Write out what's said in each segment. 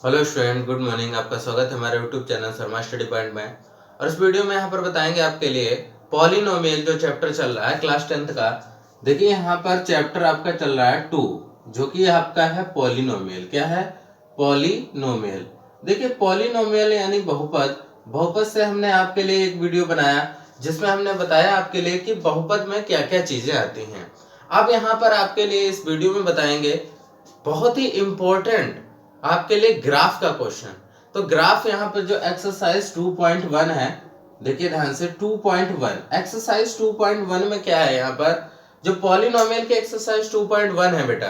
Hello student, good morning. आपका स्वागत है हमारे YouTube channel Sharma study point में। और इस वीडियो में यहाँ पर बताएंगे आपके लिए पॉलिनोमियल जो चैप्टर चल रहा है क्लास 10th का। देखिए यहाँ पर चैप्टर आपका चल रहा है 2, जो कि आपका है पॉलिनोमियल। क्या है? पॉलिनोमियल। देखिए पॉलिनोमियल यानी बहुपद। बहुपद से हमने आपके लिए एक वीडियो बनाया जिसमें हमने बताया आपके लिए कि बहुपद में क्या क्या चीजें आती हैं। अब यहाँ पर आपके लिए इस वीडियो में बताएंगे बहुत ही इंपॉर्टेंट आपके लिए ग्राफ का क्वेश्चन। तो ग्राफ यहाँ पर जो एक्सरसाइज 2.1 है, देखिए ध्यान से 2.1 एक्सरसाइज 2.1 में क्या है। यहाँ पर जो पॉलिनोमियल के एक्सरसाइज 2.1 है बेटा,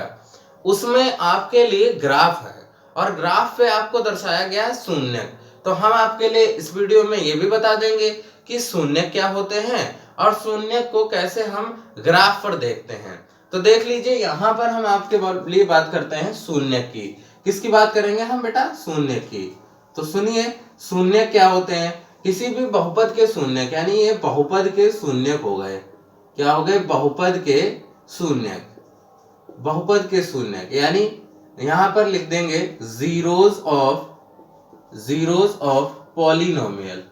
उसमें आपके लिए ग्राफ है और ग्राफ पे आपको दर्शाया गया है शून्यक। तो हम आपके लिए इस वीडियो में ये भी बता देंगे कि शून्यक क्या होते हैं और शून्यक को कैसे हम ग्राफ पर देखते हैं। तो देख लीजिए यहाँ पर हम आपके लिए बात करते हैं शून्य की। किसकी बात करेंगे हम बेटा? शून्य की। तो सुनिए शून्य क्या होते हैं। किसी भी बहुपद के शून्य, यानी ये बहुपद के शून्य हो गए। क्या हो गए? बहुपद के शून्य। बहुपद के शून्य यानी यहां पर लिख देंगे जीरोज ऑफ पॉलिनोमियल।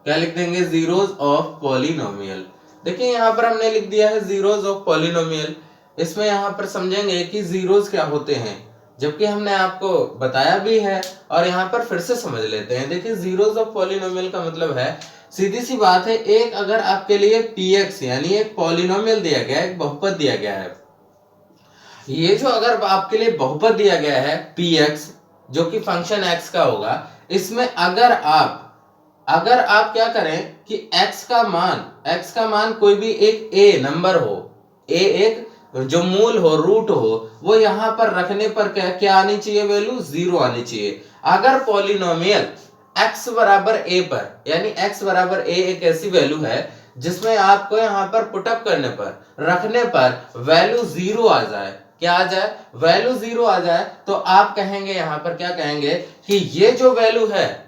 क्या लिख देंगे? Zeros of polynomial. देखिए यहां पर हमने लिख दिया है जीरोज ऑफ पॉलिनोमियल। इसमें यहां पर समझेंगे कि जीरोज क्या होते हैं, जबकि हमने आपको बताया भी है और यहां पर फिर से समझ लेते हैं। देखिए जीरोज ऑफ पॉलिनोमियल का मतलब है, सीधी सी बात है, एक अगर आपके लिए px यानी एक पॉलिनोमियल दिया गया है, एक बहुपद दिया गया है, ये जो अगर आपके लिए बहुपद दिया गया है px जो कि फंक्शन x का होगा, इसमें अगर आप क्या करें कि x का मान कोई भी एक a नंबर हो, a एक जो मूल हो, रूट हो, वो यहां पर रखने पर क्या आनी चाहिए? वैल्यू 0 आनी चाहिए। अगर पॉलिनोमियल x बराबर a पर, यानी x बराबर a एक ऐसी वैल्यू है जिसमें आपको यहां पर पुटअप करने पर, रखने पर वैल्यू 0 आ जाए, क्या आ जाए? वैल्यू 0 आ जाए, तो आप कहेंगे यहां पर, क्या कहेंगे कि ये जो वैल्यू है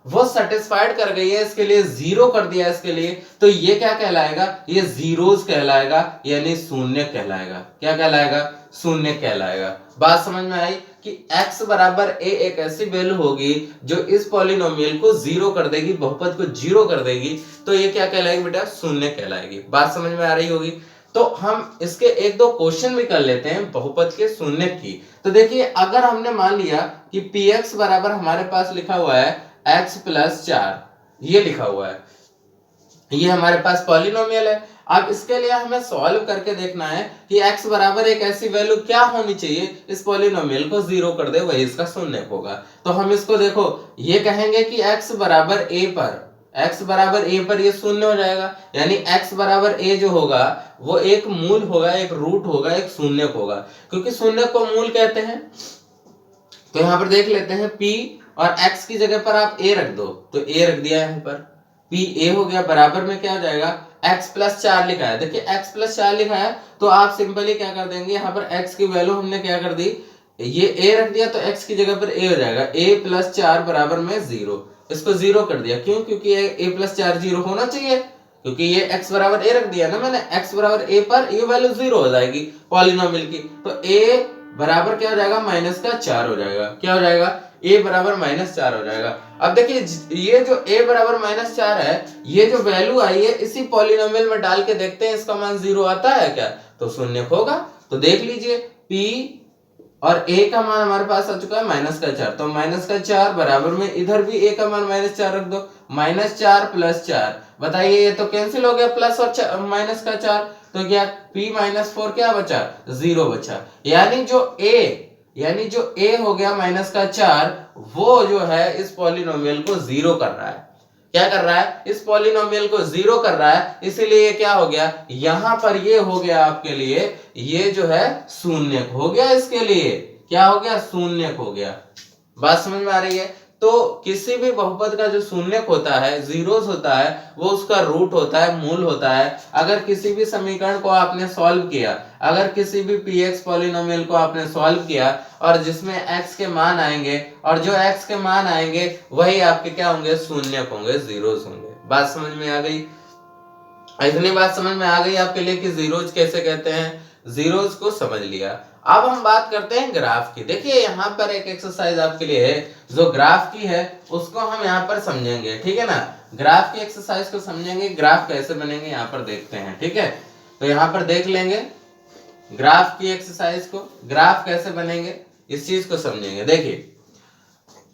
वो सेटिस्फाइड कर गई है, इसके लिए 0 कर दिया इसके लिए, तो ये क्या कहलाएगा? ये जीरोज कहलाएगा, यानी शून्य कहलाएगा। क्या कहलाएगा? शून्य कहलाएगा। बात समझ में आई कि x बराबर a एक ऐसी वैल्यू होगी जो इस पॉलिनोमियल को 0 कर देगी, बहुपद को 0 कर देगी, तो ये क्या कहलाएगी बेटा? शून्य कहलाएगी। बात समझ में आ रही होगी। तो हम इसके एक दो क्वेश्चन भी कर लेते हैं बहुपद के शून्य की। तो देखिए अगर हमने मान लिया कि px बराबर हमारे पास लिखा हुआ है x प्लस 4, ये लिखा हुआ है, ये हमारे पास पॉलिनोमियल है। अब इसके लिए हमें सॉल्व करके देखना है कि x बराबर एक ऐसी वैल्यू क्या होनी चाहिए इस पॉलिनोमियल को 0 कर दे, वही इसका शून्य होगा। तो हम इसको देखो, ये कहेंगे कि x बराबर a पर ये शून्य हो जाएगा, यानी x बराबर a जो होगा वो एक मूल होगा, एक रूट होगा, एक शून्य होगा, क्योंकि शून्य को मूल कहते हैं। तो यहां पर देख लेते हैं p और x की जगह पर आप a रख दो, तो a रख दिया यहां पर, p a हो गया, बराबर में क्या हो जाएगा? x प्लस 4 लिखा है। देखिए x प्लस 4 लिखा है तो आप सिंपली क्या कर देंगे, यहाँ पर x की वैल्यू हमने क्या कर दी, ये a रख दिया, तो x की जगह पर a हो जाएगा, a प्लस 4 बराबर में 0। इसको 0 कर दिया, क्यों? क्योंकि a प्लस 4 0 होना चाहिए, क्योंकि ये x बराबर a रख दिया ना मैंने, x बराबर a पर ये वैल्यू 0 हो जाएगी पॉलिनोमियल की, तो a बराबर क्या हो जाएगा? -4 हो जाएगा। क्या हो जाएगा? a बराबर -4 हो जाएगा। अब देखिए ये जो a बराबर -4 है, ये जो वैल्यू आई है इसी पॉलिनोमियल में डाल के देखते हैं इसका मान 0 आता है क्या? तो शून्य होगा। तो देख लीजिए p और a का मान हमारे पास आ चुका है -4, तो -4 बराबर में इधर भी a का मान -4 रख दो, -4 प्लस 4, बताइए ये तो कैंसिल हो गया, प्लस और -4, तो क्या p -4 क्या बचा? 0 बचा। यानी जो a हो गया -4, वो जो है इस पॉलिनोमियल को 0 कर रहा है। क्या कर रहा है? इस पॉलिनोमियल को 0 कर रहा है, इसीलिए ये क्या हो गया, यहां पर ये हो गया आपके लिए, ये जो है शून्यक हो गया, इसके लिए क्या हो गया? शून्यक हो गया। बात समझ में आ रही है? तो किसी भी बहुपद का जो शून्यक होता है, जीरोस होता है, वो उसका रूट होता है, मूल होता है। अगर किसी भी समीकरण को आपने सॉल्व किया, अगर किसी भी px पॉलिनोमियल को आपने सॉल्व किया और जिसमें x के मान आएंगे, और जो x के मान आएंगे वही आपके क्या होंगे? शून्यक होंगे, जीरोस होंगे। बात समझ में आ गई? इतनी बात समझ में आ गई आपके लिए कि जीरोज कैसे कहते हैं, जीरोज को समझ लिया। अब हम बात करते हैं ग्राफ की। देखिए यहाँ पर एक एक्सरसाइज आपके लिए है, जो ग्राफ की है उसको हम यहाँ पर समझेंगे, ठीक है ना। ग्राफ की एक्सरसाइज को समझेंगे, ग्राफ कैसे बनेंगे यहाँ पर देखते हैं, ठीक है। तो यहाँ पर देख लेंगे ग्राफ की एक्सरसाइज को, ग्राफ कैसे बनेंगे इस चीज को समझेंगे। देखिए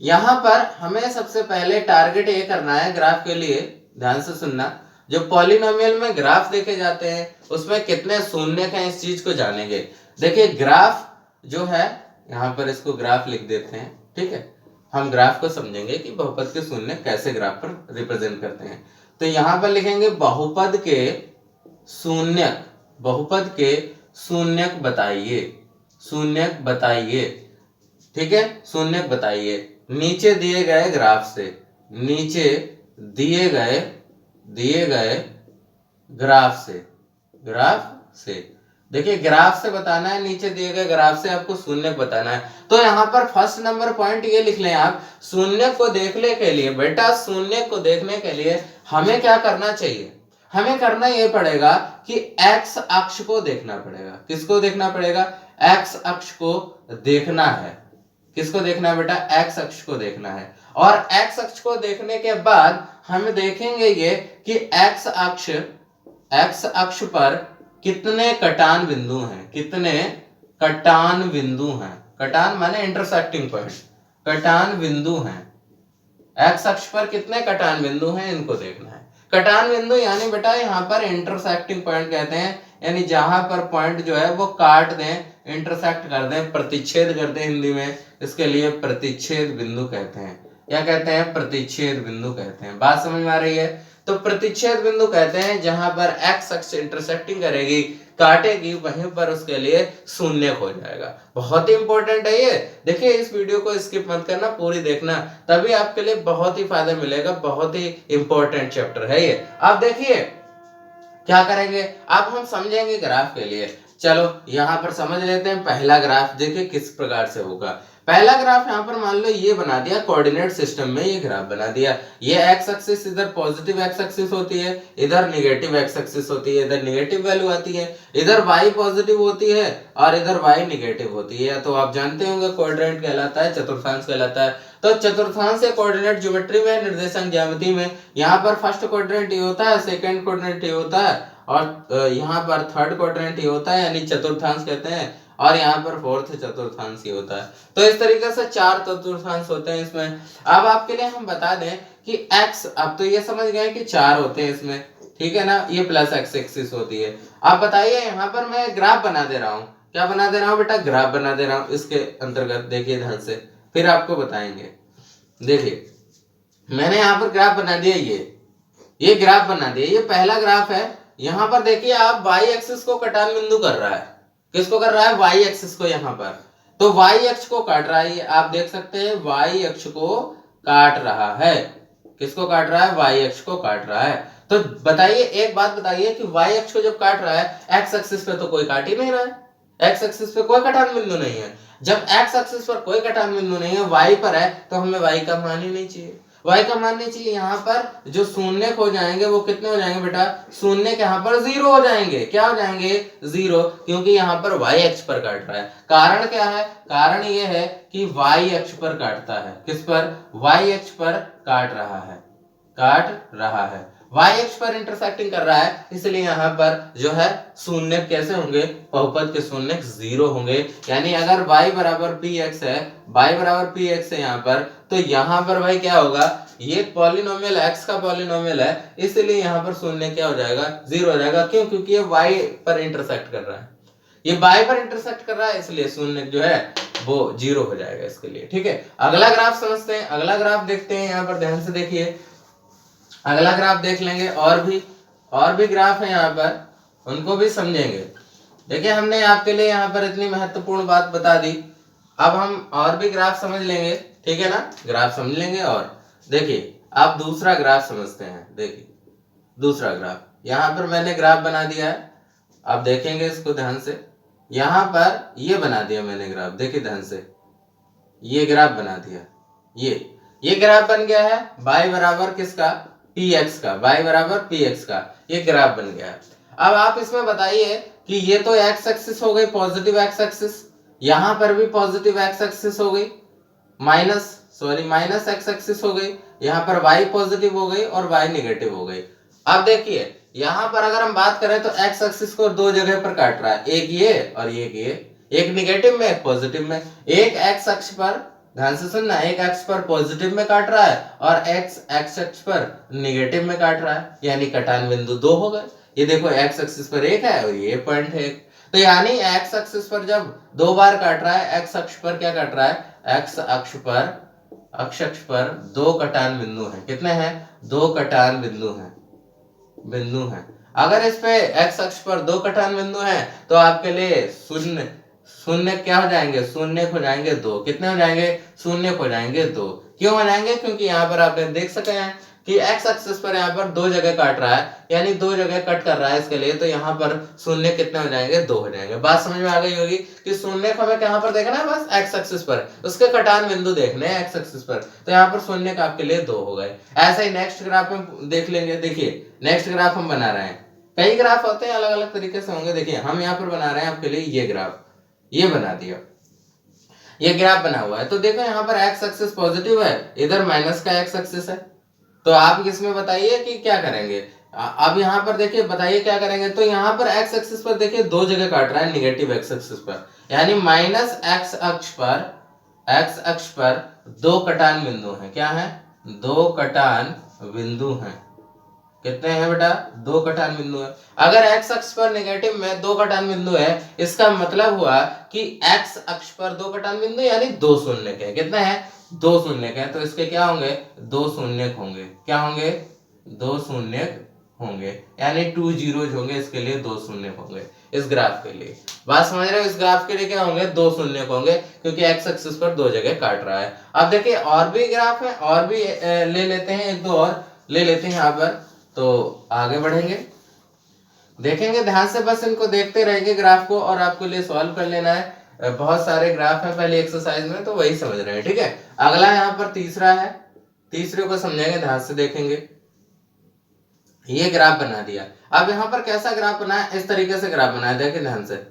यहाँ पर हमें सबसे पहले टारगेट ये करना है ग्राफ के लिए, ध्यान से सुनना। जो पॉलिनोमियल में ग्राफ देखे जाते हैं उसमें कितने शून्य हैं इस चीज को जानेंगे। देखिए ग्राफ जो है, यहाँ पर इसको ग्राफ लिख देते हैं, ठीक है। हम ग्राफ को समझेंगे कि बहुपद के शून्य कैसे ग्राफ पर रिप्रेजेंट करते हैं। तो यहाँ पर लिखेंगे बहुपद के शून्यक, बहुपद के शून्यक बताइए, शून्यक बताइए, ठीक है, शून्यक बताइए नीचे दिए गए ग्राफ से, नीचे दिए गए ग्राफ से, ग्राफ से। देखिए ग्राफ से बताना है, नीचे दिए गए ग्राफ से आपको शून्य बताना है। तो यहाँ पर फर्स्ट नंबर पॉइंट ये लिख लें आप, शून्य को देखने के लिए बेटा, शून्य को देखने के लिए हमें क्या करना चाहिए, हमें करना ये पड़ेगा कि एक्स अक्ष को देखना पड़ेगा। किसको देखना पड़ेगा, एक्स अक्ष को देखना है। किसको देखना है बेटा, एक्स अक्ष को देखना है। और एक्स अक्ष को देखने के बाद हम देखेंगे ये कि एक्स अक्ष पर कितने कटान बिंदु हैं, कितने कटान बिंदु हैं। कटान माने इंटरसेक्टिंग पॉइंट, कटान बिंदु हैं। एक्स अक्ष पर कितने कटान बिंदु हैं इनको देखना है। कटान बिंदु यानी बेटा यहाँ पर इंटरसेक्टिंग पॉइंट कहते हैं, यानी जहां पर पॉइंट जो है वो काट दें, इंटरसेक्ट कर दें, प्रतिच्छेद कर दें हिंदी में, इसके लिए प्रतिच्छेद बिंदु कहते हैं। क्या कहते हैं, प्रतिच्छेद बिंदु कहते हैं। बात समझ में आ रही है। तो प्रतिच्छेद बिंदु कहते हैं जहां पर एक्स अक्ष इंटरसेक्टिंग करेगी, काटेगी, वहीं पर उसके लिए शून्य हो जाएगा। बहुत ही इंपॉर्टेंट है ये। देखिए इस वीडियो को स्किप मत करना, पूरी देखना, तभी आपके लिए बहुत ही फायदा मिलेगा। बहुत ही इंपॉर्टेंट चैप्टर है ये। आप देखिए क्या करेंगे, अब हम समझेंगे ग्राफ के लिए। चलो यहाँ पर समझ लेते हैं पहला ग्राफ। देखिए किस प्रकार से होगा। पहला ग्राफ यहाँ पर मान लो ये बना दिया, कोऑर्डिनेट सिस्टम में ये ग्राफ बना दिया। ये एक्स एक्सिस इधर पॉजिटिव एक्स एक्सिस होती है, इधर नेगेटिव एक्स एक्सिस होती है, इधर नेगेटिव वैल्यू आती है, इधर वाई पॉजिटिव होती है और इधर वाई नेगेटिव होती है। तो आप जानते होंगे क्वाड्रेंट कहलाता है, चतुर्थांश कहलाता है। तो चतुर्थांश या कोऑर्डिनेट ज्योमेट्री में, निर्देशांक ज्यामिति में, यहाँ पर फर्स्ट क्वाड्रेंट ये होता है, सेकंड क्वाड्रेंट ये होता है और यहाँ पर थर्ड क्वाड्रेंट ये होता है, यानी चतुर्थांश कहते हैं, और यहाँ पर फोर्थ चतुर्थांश ही होता है। तो इस तरीके से 4 चतुर्थांश होते हैं इसमें। अब आपके लिए हम बता दें कि x, अब तो ये समझ गए कि 4 होते हैं इसमें, ठीक है ना। ये प्लस एक्स एक्सिस होती है। आप बताइए यहाँ पर मैं ग्राफ बना दे रहा हूँ, क्या बना दे रहा हूँ बेटा, ग्राफ बना दे रहा हूँ इसके अंतर्गत। देखिए ध्यान से, फिर आपको बताएंगे। देखिए मैंने यहाँ पर ग्राफ बना दिया, ये ग्राफ बना दिया, ये पहला ग्राफ है। यहाँ पर देखिए आप y एक्सिस को कटान बिंदु कर रहा है। किसको कर रहा है, y एक्सिस को। यहाँ पर तो y अक्ष को काट रहा है, ये आप देख सकते हैं y अक्ष को काट रहा है। किसको काट रहा है, y अक्ष को काट रहा है। तो बताइए, एक बात बताइए कि y अक्ष को जब काट रहा है, x एक्सिस पे तो कोई काट ही नहीं रहा है, x एक्सिस पे कोई कटान बिंदु नहीं है। जब x एक्सिस पर कोई कटान बिंदु नहीं है, y पर है, तो हमें y का मान ही नहीं चाहिए। y का मान नहीं चाहिए। यहाँ पर जो शून्य हो जाएंगे वो कितने हो जाएंगे बेटा, शून्य के यहाँ पर 0 हो जाएंगे। क्या हो जाएंगे, 0, क्योंकि यहाँ पर y अक्ष पर काट रहा है। कारण क्या है, कारण ये है कि y अक्ष पर काटता है। किस पर, y अक्ष पर काट रहा है, काट रहा है, y अक्ष पर इंटरसेक्टिंग कर रहा है, इसलिए यहाँ पर जो है शून्य कैसे होंगे, बहुपद के शून्य 0 होंगे। यानी अगर y बराबर px है, y बराबर px है यहाँ पर, तो यहाँ पर भाई क्या होगा, ये पॉलिनोमियल x का पॉलिनोमियल है, इसलिए यहाँ पर शून्य क्या हो जाएगा, 0 हो जाएगा। क्यों, क्योंकि ये y पर इंटरसेक्ट कर रहा है, ये y पर इंटरसेक्ट कर रहा है, इसलिए शून्य जो है वो 0 हो जाएगा इसके लिए। ठीक है, अगला ग्राफ समझते हैं, अगला ग्राफ देखते हैं। यहाँ पर ध्यान से देखिए, अगला ग्राफ देख लेंगे। और भी ग्राफ है यहाँ पर, उनको भी समझेंगे। देखिए हमने आपके लिए यहाँ पर इतनी महत्वपूर्ण बात बता दी, अब हम और भी ग्राफ समझ लेंगे, ठीक है ना, ग्राफ समझ लेंगे। और देखिए आप दूसरा ग्राफ समझते हैं। देखिए दूसरा ग्राफ, यहाँ पर मैंने ग्राफ बना दिया है, आप देखेंगे इसको ध्यान से। यहाँ पर ये बना दिया मैंने ग्राफ, देखिए ध्यान से, ये ग्राफ बना दिया, ये ग्राफ बन गया है y बराबर किसका, px का, y बराबर px का, ये ग्राफ बन गया है। अब आप इसमें बताइए कि ये तो एक्स एक्सिस हो गई, पॉजिटिव एक्स एक्सिस, यहां पर भी पॉजिटिव एक्स एक्सिस हो गई, माइनस एक्स एक्सिस हो गई, यहाँ पर y पॉजिटिव हो गई और y निगेटिव हो गई। अब देखिए यहाँ पर अगर हम बात करें तो x एक्सिस को दो जगह पर काट रहा है, एक ये और एक ये, एक निगेटिव में एक पॉजिटिव में। एक x अक्ष पर, ध्यान से सुनना, एक अक्ष पर पॉजिटिव में काट रहा है और x अक्ष पर निगेटिव में काट रहा है, यानी कटान बिंदु दो हो गए। ये देखो x एक्सिस पर एक है और ये पॉइंट है एक, तो यानी x एक्सिस पर जब दो बार काट रहा है, x अक्ष पर क्या काट रहा है, x अक्ष पर दो कटान बिंदु हैं। कितने हैं, दो कटान बिंदु हैं। अगर इस पे x अक्ष पर दो कटान बिंदु हैं तो आपके लिए शून्य शून्य क्या हो जाएंगे, शून्य हो जाएंगे दो। कितने हो जाएंगे, शून्य हो जाएंगे दो। क्यों हो जाएंगे, क्योंकि यहाँ पर आपने देख सके हैं कि x एक्सिस पर यहाँ पर दो जगह काट रहा है, यानी दो जगह कट कर रहा है इसके लिए, तो यहाँ पर शून्य कितने हो जाएंगे, दो हो जाएंगे। बात समझ में आ गई होगी कि शून्य को हमें कहाँ पर देखना है, बस x एक्सिस पर, उसके कटान बिंदु देखने हैं x एक्सिस पर, तो यहाँ पर शून्य का आपके लिए दो हो गए। ऐसा ही नेक्स्ट ग्राफ में देख लेंगे। देखिए नेक्स्ट ग्राफ हम बना रहे हैं, कई ग्राफ होते हैं अलग अलग तरीके से होंगे। देखिए हम यहाँ पर बना रहे हैं आपके लिए ये ग्राफ, ये बना दिया, ये ग्राफ बना हुआ है। तो देखो यहाँ पर x एक्सिस पॉजिटिव है, इधर माइनस का x एक्सिस है, तो आप इसमें बताइए कि क्या करेंगे। अब यहाँ पर देखिए बताइए क्या करेंगे। तो यहाँ पर x एक्सिस पर देखिए दो जगह काट रहा है, निगेटिव x एक्सिस पर, यानी माइनस x अक्ष पर दो कटान बिंदु हैं। क्या है, दो कटान बिंदु हैं। कितने हैं बेटा, दो कटान बिंदु है। अगर x अक्ष पर नेगेटिव में दो कटान बिंदु है, इसका मतलब हुआ कि x अक्ष पर दो कटान बिंदु यानी दो शून्य के। कितने हैं, दो शून्य के, तो इसके क्या होंगे, दो शून्य होंगे। क्या होंगे, दो शून्य होंगे, यानी टू जीरोज होंगे, इसके लिए दो शून्य होंगे इस ग्राफ के लिए। बात समझ रहे हो, इस ग्राफ के लिए क्या होंगे, दो शून्य होंगे, क्योंकि x एक्सिस पर दो जगह काट रहा है। अब देखिए और भी ग्राफ है, और भी ले लेते हैं, एक दो और ले लेते हैं यहाँ पर, तो आगे बढ़ेंगे, देखेंगे ध्यान से, बस इनको देखते रहेंगे ग्राफ को, और आपको लिए सॉल्व कर लेना है। बहुत सारे ग्राफ है पहले एक्सरसाइज में, तो वही समझ रहे हैं, ठीक है। अगला यहाँ पर तीसरा है, तीसरे को समझेंगे, ध्यान से देखेंगे। ये ग्राफ बना दिया। अब यहाँ पर कैसा ग्राफ बना है, इस तरीके से ग्राफ बना है, देखिए ध्यान से,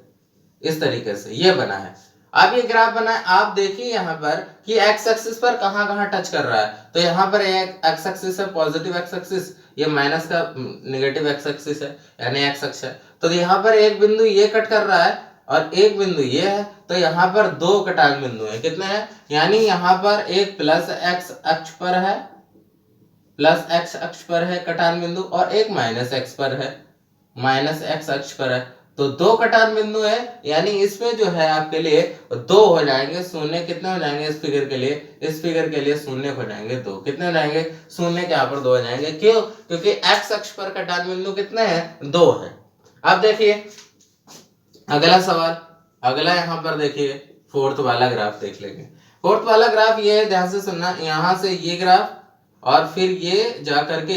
इस तरीके से ये बना है। अब ये ग्राफ बना है, आप देखिए यहाँ पर कि x एक्सिस पर कहाँ कहाँ टच कर रहा है। तो यहाँ पर एक x एक्सिस है, पॉजिटिव x एक्सिस, ये माइनस का नेगेटिव x एक्सिस है, यानी x अक्ष है। तो यहाँ पर एक बिंदु ये कट कर रहा है और एक बिंदु ये है, तो यहाँ पर दो कटान बिंदु है। कितने हैं, यानी यहाँ पर एक प्लस x अक्ष पर है, प्लस x अक्ष पर है कटान बिंदु, और एक माइनस x पर है, माइनस x अक्ष पर है। तो दो कटान बिंदु है, यानी इसमें जो है आपके लिए दो हो जाएंगे, शून्य कितने हो जाएंगे इस फिगर के लिए, इस फिगर के लिए शून्य हो जाएंगे दो। कितने हो जाएंगे, शून्य के यहाँ पर दो हो जाएंगे। क्यों, क्योंकि x अक्ष पर कटान बिंदु कितने हैं, दो है। अब देखिए अगला सवाल, अगला यहाँ पर देखिए फोर्थ वाला ग्राफ देख लेंगे। फोर्थ वाला ग्राफ ये है, ध्यान से सुनना, यहाँ से ये ग्राफ और फिर ये जा करके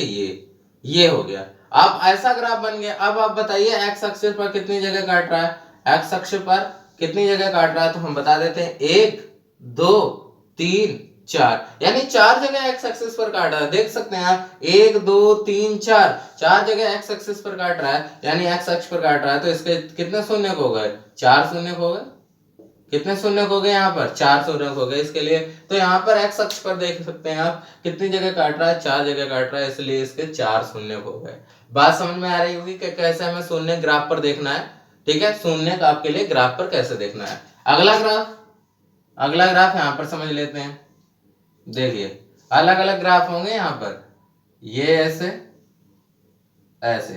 ये हो गया। अब ऐसा ग्राफ बन गया। अब आप बताइए x अक्ष पर कितनी जगह काट रहा है, x अक्ष पर कितनी जगह काट रहा है, तो हम बता देते हैं, एक दो तीन चार, यानी चार जगह x एक्सिस पर काट रहा है। देख सकते हैं आप, एक दो तीन चार, चार जगह x एक्सिस पर काट रहा है, यानी x अक्ष पर काट रहा है। तो इसके कितने शून्य हो गए, चार शून्य हो गए। कितने शून्य हो गए, यहाँ पर चार शून्य हो गए इसके लिए। तो यहाँ पर x अक्ष पर देख सकते हैं आप कितनी जगह काट रहा है, चार जगह काट रहा है, इसलिए इसके चार शून्य हो गए। बात समझ में आ रही होगी कि कैसे हमें शून्य ग्राफ पर देखना है, ठीक है, शून्य का आपके लिए ग्राफ पर कैसे देखना है। अगला ग्राफ यहाँ पर समझ लेते हैं। देखिए अलग अलग ग्राफ होंगे यहाँ पर, ये ऐसे ऐसे,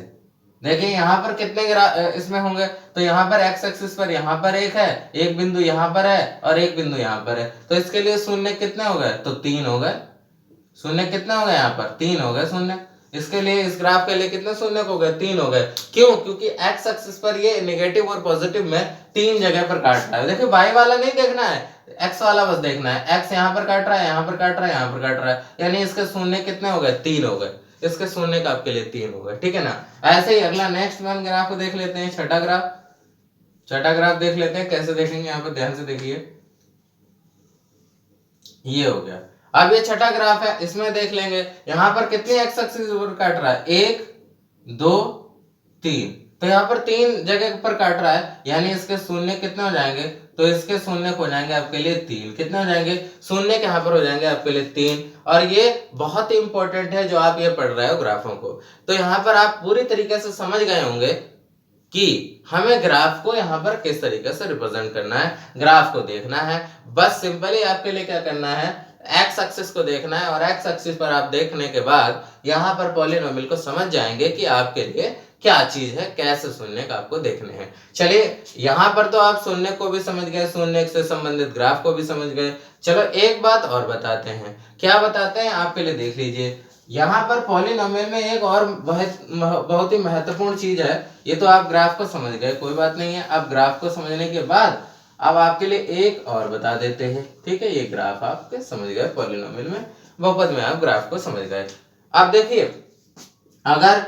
देखिए यहाँ पर कितने ग्राफ इसमें होंगे। तो यहाँ पर x एक्सिस पर यहाँ पर एक है, एक बिंदु यहाँ पर है और एक बिंदु यहाँ पर है, तो इसके लिए शून्य कितने हो गए, तो तीन हो गए। शून्य कितने हो गए, यहाँ पर तीन हो गए शून्य। इसके लिए, इस ग्राफ के लिए कितने शून्य हो गए, तीन हो गए। क्यों, क्योंकि x एक्सिस पर ये नेगेटिव और पॉजिटिव में तीन जगह पर काट रहा है। देखिए y वाला नहीं देखना है, x वाला बस देखना है। x यहाँ पर काट रहा है, यहाँ पर काट रहा है, यहाँ पर काट रहा है, यानी इसके शून्य कितने हो गए, तीन हो गए। इसके शून्य का आपके लिए तीन हो गए, ठीक है ना। ऐसे ही अगला नेक्स्ट वन ग्राफ को देख लेते हैं, छठा ग्राफ देख लेते हैं। कैसे देखेंगे, यहाँ पर ध्यान से देखिए, ये हो गया। अब ये छठा ग्राफ है, इसमें देख लेंगे यहाँ पर कितनी x एक्सिस पर काट रहा है, एक दो तीन, तो यहाँ पर 3 जगह पर काट रहा है, यानी इसके शून्य कितने हो जाएंगे, तो इसके शून्य हो जाएंगे आपके लिए 3। कितने हो जाएंगे, शून्य के यहाँ पर हो जाएंगे आपके लिए 3। और ये बहुत ही इंपॉर्टेंट है जो आप ये पढ़ रहे हो ग्राफों को। तो यहाँ पर आप पूरी तरीके से समझ गए होंगे कि हमें ग्राफ को यहाँ पर किस तरीके से रिप्रेजेंट करना है, ग्राफ को देखना है। बस सिंपली आपके लिए क्या करना है, एक्स एक्सिस को देखना है, और एक्स एक्सिस पर आप देखने के बाद यहाँ पर पॉलिनोमियल को समझ जाएंगे कि आपके लिए क्या चीज है, कैसे शून्य का आपको देखने हैं। चलिए यहाँ पर तो आप शून्य को भी समझ गए, शून्य से संबंधित ग्राफ को भी समझ गए। चलो एक बात और बताते हैं, क्या बताते हैं आपके लिए देख लीजिए। यहाँ पर पॉलिनोमियल में एक और बहुत ही महत्वपूर्ण चीज है। ये तो आप ग्राफ को समझ गए, कोई बात नहीं है। अब ग्राफ को समझने के बाद अब आपके लिए एक और बता देते हैं, ठीक है। ये ग्राफ आपके समझ गए, पॉलिनोमियल में बहुपद में आप ग्राफ को समझ गए। अब देखिए, अगर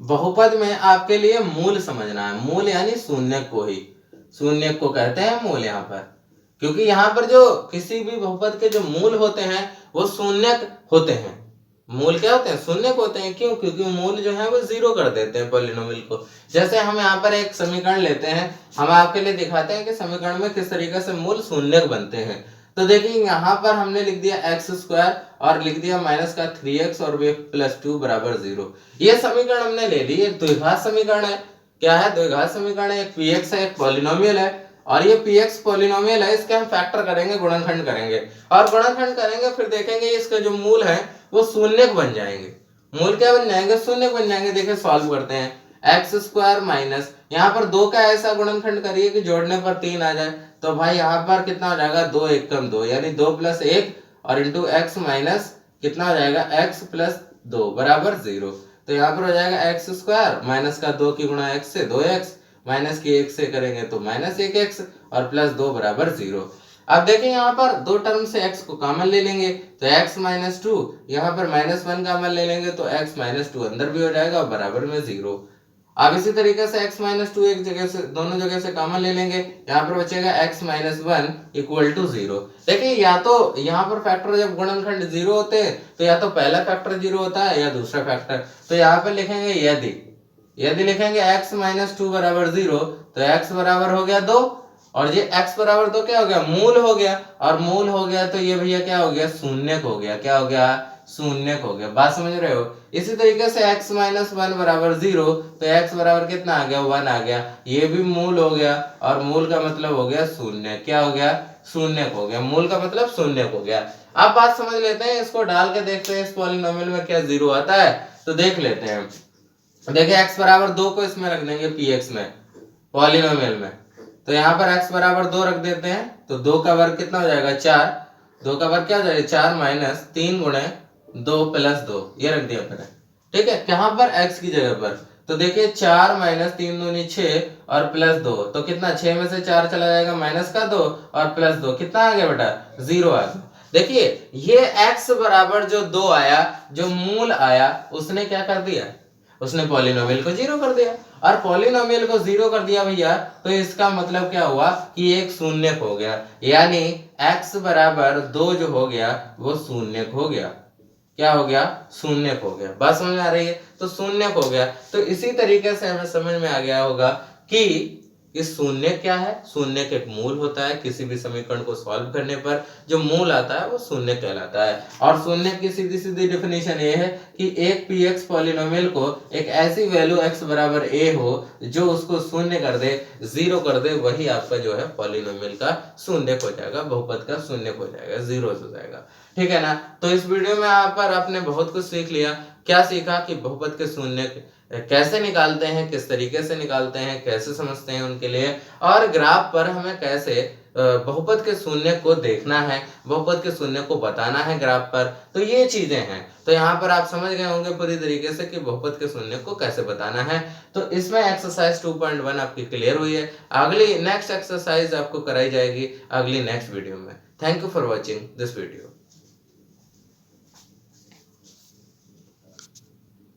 बहुपद में आपके लिए मूल समझना है, मूल यानी शून्य को ही, शून्य को कहते हैं मूल यहाँ पर, क्योंकि यहाँ पर जो किसी भी बहुपद के जो मूल होते हैं वो शून्य होते हैं। मूल क्या होते हैं, शून्य होते हैं। क्यों, क्योंकि मूल जो है वो 0 कर देते हैं पॉलिनोमियल को। जैसे हम यहाँ पर एक समीकरण लेते हैं, हम आपके लिए दिखाते हैं कि समीकरण में किस तरीके से मूल शून्य बनते हैं। तो देखिए यहाँ पर हमने लिख दिया x² और लिख दिया माइनस का 3x और +2 बराबर 0। ये समीकरण हमने ले ली, एक द्विघात समीकरण है। क्या है, द्विघात समीकरण है। एक px है, एक पॉलिनोमियल है, और ये px पॉलिनोमियल है। इसके हम फैक्टर करेंगे, गुणनखंड करेंगे, और गुणनखंड करेंगे फिर देखेंगे इसके जो मूल है वो शून्य बन जाएंगे। मूल क्या बन जाएंगे, शून्य बन जाएंगे। देखिए सॉल्व करते हैं, x² माइनस यहाँ पर 2 का ऐसा गुणनखंड करिए कि जोड़ने पर 3 आ जाए। तो भाई यहाँ पर कितना हो जाएगा, 2 1 कम 2 यानी 2 + 1 और इंटू x माइनस कितना हो जाएगा, x + 2 बराबर 0। तो यहाँ पर हो जाएगा x² माइनस का 2 की गुणा x से 2x माइनस की 1 से करेंगे तो -1x और +2 बराबर 0। अब देखिए यहाँ पर दो टर्म से x को कॉमन ले लेंगे तो x - 2, यहाँ पर -1 कॉमन ले लेंगे तो x - 2 अंदर भी हो जाएगा और बराबर में 0। अब इसी तरीके से x - 2 एक जगह से, दोनों जगह से कॉमन ले लेंगे, यहाँ पर बचेगा x - 1 = 0। देखिए या तो यहाँ पर फैक्टर जब गुणनखंड 0 होते हैं तो या तो पहला फैक्टर 0 होता है या दूसरा फैक्टर। तो यहाँ पर लिखेंगे यदि लिखेंगे x - 2 बराबर 0 तो x बराबर हो गया 2, और ये x बराबर 2 क्या हो गया, मूल हो गया, और मूल हो गया तो ये भैया क्या हो गया, शून्य हो गया। क्या हो गया, शून्य हो गया। बात समझ रहे हो। इसी तरीके से x - 1 बराबर 0 तो x बराबर कितना आ गया, 1 आ गया। ये भी मूल हो गया, और मूल का मतलब हो गया शून्य। क्या हो गया, शून्य हो गया। मूल का मतलब शून्य हो गया। अब बात समझ लेते हैं, इसको डाल के देखते हैं इस पॉलिनोमियल में क्या 0 आता है। तो देख लेते हैं। देखिए x बराबर 2 को इसमें रख देंगे px में, पॉलिनोमियल में। तो यहाँ पर x बराबर 2 रख देते हैं तो 2 का वर्ग कितना हो जाएगा, 4। 2 का वर्ग क्या हो जाएगा, 4 - 3 × 2 + 2, ये रख दिया मैंने। ठीक है, कहाँ पर, x की जगह पर। तो देखिए 4 - 3 दूनी 6 और +2 तो कितना, 6 में से 4 चला जाएगा, -2 और +2 कितना आ गया बेटा, 0 आ गया। देखिए ये x बराबर जो 2 आया, जो मूल आया, उसने क्या कर दिया, उसने पॉलिनोमियल को 0 कर दिया। और पॉलिनोमियल को 0 कर दिया भैया तो इसका मतलब क्या हुआ कि एक शून्य हो गया, यानी x बराबर 2 जो हो गया वो शून्य हो गया। क्या हो गया, शून्य हो गया। बात समझ में आ रही है, तो शून्य हो गया। तो इसी तरीके से हमें समझ में आ गया होगा कि इस शून्य क्या है, शून्य का एक मूल होता है। किसी भी समीकरण को सॉल्व करने पर जो मूल आता है वो शून्य कहलाता है। और शून्य की सीधी सीधी डेफिनेशन ये है कि एक px पॉलिनोमियल को एक ऐसी वैल्यू x बराबर a हो जो उसको शून्य कर दे, 0 कर दे, वही आपका जो है पॉलिनोमियल का शून्य हो जाएगा, बहुपद का शून्य हो जाएगा, 0 हो जाएगा। ठीक है ना। तो इस वीडियो में आप पर आपने बहुत कुछ सीख लिया। क्या सीखा कि बहुपद के शून्य कैसे निकालते हैं, किस तरीके से निकालते हैं, कैसे समझते हैं उनके लिए, और ग्राफ पर हमें कैसे बहुपद के शून्य को देखना है, बहुपद के शून्य को बताना है ग्राफ पर। तो ये चीजें हैं। तो यहाँ पर आप समझ गए होंगे पूरी तरीके से कि बहुपद के शून्य को कैसे बताना है। तो इसमें एक्सरसाइज 2.1 आपकी क्लियर हुई है। अगली नेक्स्ट एक्सरसाइज आपको कराई जाएगी अगली नेक्स्ट वीडियो में। Thank you for watching this video.